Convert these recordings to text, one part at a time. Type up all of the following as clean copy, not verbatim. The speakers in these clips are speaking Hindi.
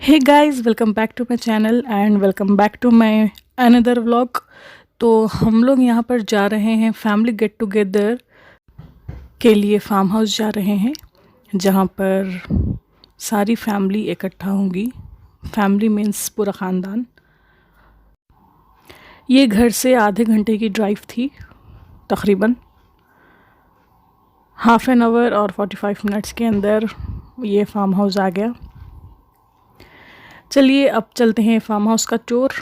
Hey guys, welcome back to my channel and welcome back to my another vlog. तो हम लोग यहाँ पर जा रहे हैं फैमिली गेट टुगेदर के लिए। फार्म हाउस जा रहे हैं जहाँ पर सारी फैमिली इकट्ठा होंगी। फैमिली मीन्स पूरा ख़ानदान। ये घर से आधे घंटे की ड्राइव थी, तकरीबन हाफ एन आवर और 45 मिनट्स के अंदर ये फार्म हाउस आ गया। चलिए अब चलते हैं फार्म हाउस का टूर।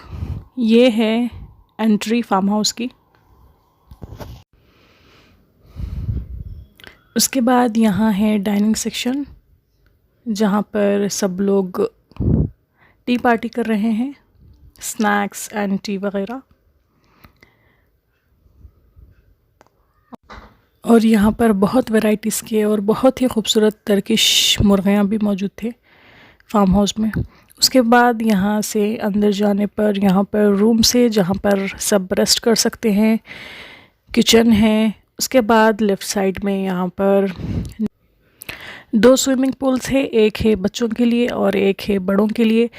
ये है एंट्री फार्म हाउस की। उसके बाद यहाँ है डाइनिंग सेक्शन जहाँ पर सब लोग टी पार्टी कर रहे हैं, स्नैक्स एंड टी वगैरह। और यहाँ पर बहुत वैराइटीज़ के और बहुत ही खूबसूरत टर्किश मुर्गियाँ भी मौजूद थे फार्म हाउस में। उसके बाद यहाँ से अंदर जाने पर यहाँ पर रूम्स है जहाँ पर सब रेस्ट कर सकते हैं, किचन है। उसके बाद लेफ़्ट साइड में यहाँ पर 2 स्विमिंग पूल्स है, एक है बच्चों के लिए और एक है बड़ों के लिए।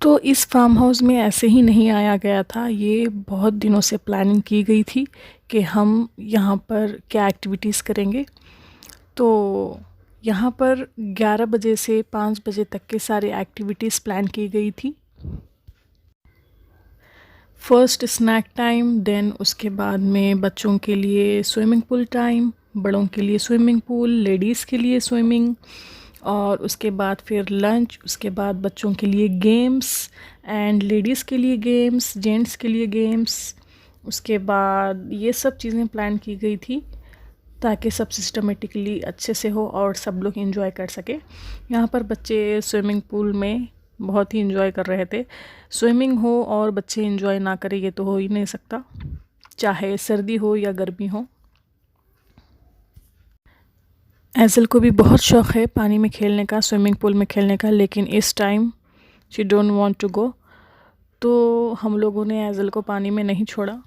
तो इस फार्म हाउस में ऐसे ही नहीं आया गया था, ये बहुत दिनों से प्लानिंग की गई थी कि हम यहाँ पर क्या एक्टिविटीज़ करेंगे। तो यहाँ पर 11 बजे से 5 बजे तक के सारे एक्टिविटीज़ प्लान की गई थी। फर्स्ट स्नैक टाइम, देन उसके बाद में बच्चों के लिए स्विमिंग पूल टाइम, बड़ों के लिए स्विमिंग पूल, लेडीज़ के लिए स्विमिंग, और उसके बाद फिर लंच। उसके बाद बच्चों के लिए गेम्स एंड लेडीज़ के लिए गेम्स, जेंट्स के लिए गेम्स। उसके बाद ये सब चीज़ें प्लान की गई थी ताकि सब सिस्टमेटिकली अच्छे से हो और सब लोग एंजॉय कर सके। यहाँ पर बच्चे स्विमिंग पूल में बहुत ही एंजॉय कर रहे थे। स्विमिंग हो और बच्चे एंजॉय ना करें ये तो हो ही नहीं सकता, चाहे सर्दी हो या गर्मी हो। एज़ल को भी बहुत शौक़ है पानी में खेलने का, स्विमिंग पूल में खेलने का, लेकिन इस time she don't want to go. तो हम लोगों ने एज़ल को पानी में नहीं छोड़ा।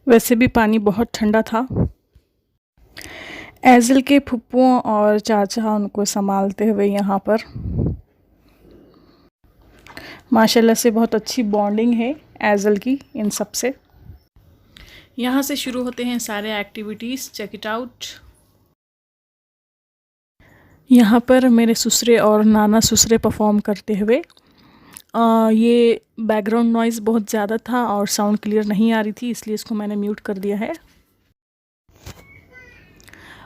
वैसे भी पानी बहुत ठंडा था। एज़ल के फुप्पुओं और चाचा उनको संभालते हुए यहाँ पर माशाल्लाह से बहुत अच्छी बॉन्डिंग है एज़ल की इन सब से। यहाँ से शुरू होते हैं सारे एक्टिविटीज़, चेक इट आउट। यहाँ पर मेरे ससुरे और नाना ससुरे परफॉर्म करते हुए। ये बैकग्राउंड नॉइज़ बहुत ज़्यादा था और साउंड क्लियर नहीं आ रही थी, इसलिए इसको मैंने म्यूट कर दिया है।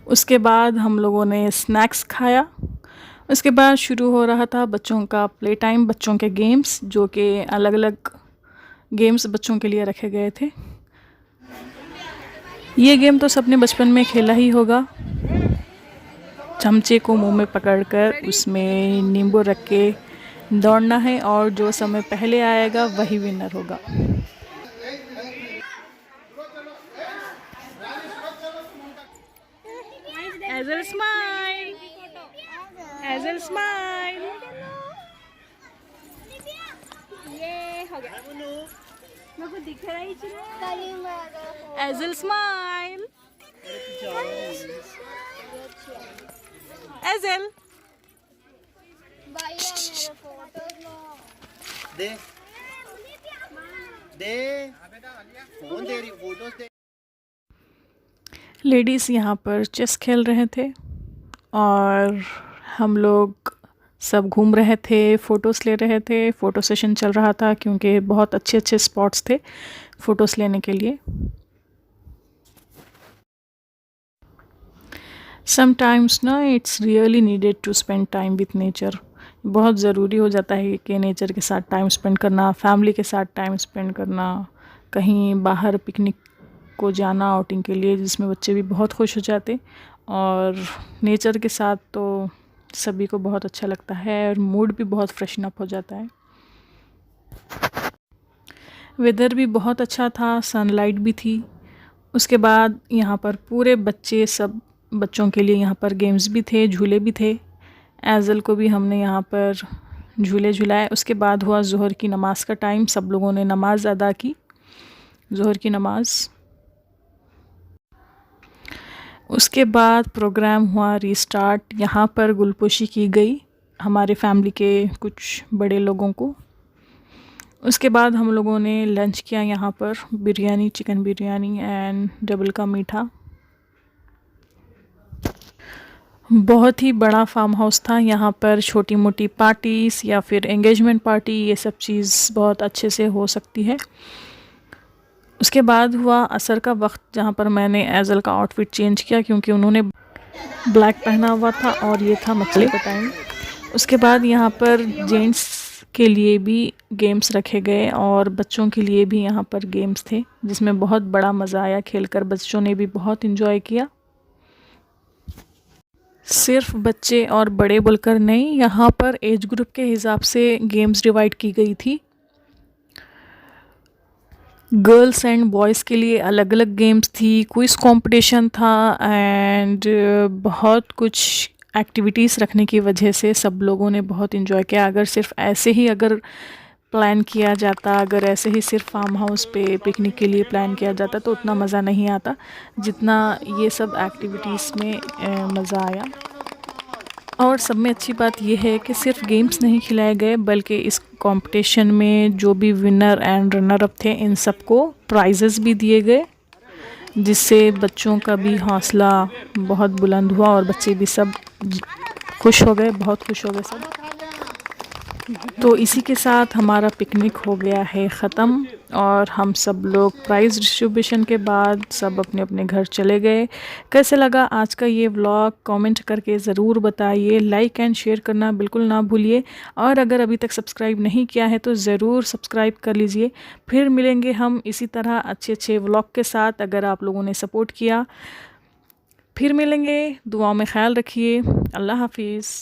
उसके बाद हम लोगों ने स्नैक्स खाया। उसके बाद शुरू हो रहा था बच्चों का प्ले टाइम, बच्चों के गेम्स, जो कि अलग अलग गेम्स बच्चों के लिए रखे गए थे। ये गेम तो सबने बचपन में खेला ही होगा। चमचे को मुंह में पकड़कर उसमें नींबू रख के दौड़ना है और जो समय पहले आएगा वही विनर होगा। एज़ल स्माइल, एज़ल स्माइल। ये हो गया। मेरे को दिख रहा ही एज़ल स्माइल, एज़ल। दे दे फोन दे रही, फोटोज दे। लेडीज़ यहाँ पर चेस खेल रहे थे और हम लोग सब घूम रहे थे, फ़ोटोज़ ले रहे थे। फ़ोटो सेशन चल रहा था क्योंकि बहुत अच्छे अच्छे स्पॉट्स थे फ़ोटोज़ लेने के लिए। समटाइम्स ना it's really needed to spend time with nature. बहुत ज़रूरी हो जाता है कि नेचर के साथ टाइम स्पेंड करना, फैमिली के साथ टाइम स्पेंड करना, कहीं बाहर पिकनिक को जाना आउटिंग के लिए, जिसमें बच्चे भी बहुत खुश हो जाते। और नेचर के साथ तो सभी को बहुत अच्छा लगता है और मूड भी बहुत फ्रेशन अप हो जाता है। वेदर भी बहुत अच्छा था, सनलाइट भी थी। उसके बाद यहाँ पर पूरे बच्चे, सब बच्चों के लिए यहाँ पर गेम्स भी थे, झूले भी थे। एज़ल को भी हमने यहाँ पर झूले झुलाए। उसके बाद हुआ ज़ोहर की नमाज़ का टाइम, सब लोगों ने नमाज़ अदा की, ज़ोहर की नमाज़। उसके बाद प्रोग्राम हुआ रीस्टार्ट। यहाँ पर गुलपोशी की गई हमारे फैमिली के कुछ बड़े लोगों को। उसके बाद हम लोगों ने लंच किया यहाँ पर, biryani, chicken biryani and double का मीठा। बहुत ही बड़ा फार्म हाउस था। यहाँ पर छोटी मोटी पार्टीज़ या फिर एंगेजमेंट पार्टी, ये सब चीज़ बहुत अच्छे से हो सकती है। उसके बाद हुआ असर का वक्त, जहाँ पर मैंने एज़ल का आउटफिट चेंज किया क्योंकि उन्होंने ब्लैक पहना हुआ था और ये था मछली का टाइम। उसके बाद यहाँ पर जेंट्स के लिए भी गेम्स रखे गए और बच्चों के लिए भी यहाँ पर गेम्स थे, जिसमें बहुत बड़ा मज़ा आया खेलकर। बच्चों ने भी बहुत इन्जॉय किया। सिर्फ बच्चे और बड़े बोलकर नहीं, यहाँ पर एज ग्रुप के हिसाब से गेम्स डिवाइड की गई थी। गर्ल्स एंड बॉयज़ के लिए अलग अलग गेम्स थी, क्विज़ कंपटीशन था एंड बहुत कुछ एक्टिविटीज़ रखने की वजह से सब लोगों ने बहुत इन्जॉय किया। अगर सिर्फ ऐसे ही अगर प्लान किया जाता, अगर ऐसे ही सिर्फ फार्म हाउस पे पिकनिक के लिए प्लान किया जाता तो उतना मज़ा नहीं आता जितना ये सब एक्टिविटीज़ में मज़ा आया। और सब में अच्छी बात यह है कि सिर्फ गेम्स नहीं खिलाए गए, बल्कि इस कंपटीशन में जो भी विनर एंड रनर अप थे, इन सबको प्राइजेस भी दिए गए, जिससे बच्चों का भी हौसला बहुत बुलंद हुआ और बच्चे भी सब खुश हो गए, बहुत खुश हो गए सब। तो इसी के साथ हमारा पिकनिक हो गया है ख़त्म और हम सब लोग प्राइज़ डिस्ट्रीब्यूशन के बाद सब अपने अपने घर चले गए। कैसे लगा आज का ये व्लॉग कमेंट करके ज़रूर बताइए। लाइक एंड शेयर करना बिल्कुल ना भूलिए और अगर अभी तक सब्सक्राइब नहीं किया है तो ज़रूर सब्सक्राइब कर लीजिए। फिर मिलेंगे हम इसी तरह अच्छे अच्छे व्लॉग के साथ, अगर आप लोगों ने सपोर्ट किया। फिर मिलेंगे, दुआओं में ख्याल रखिए। अल्लाह हाफिज़।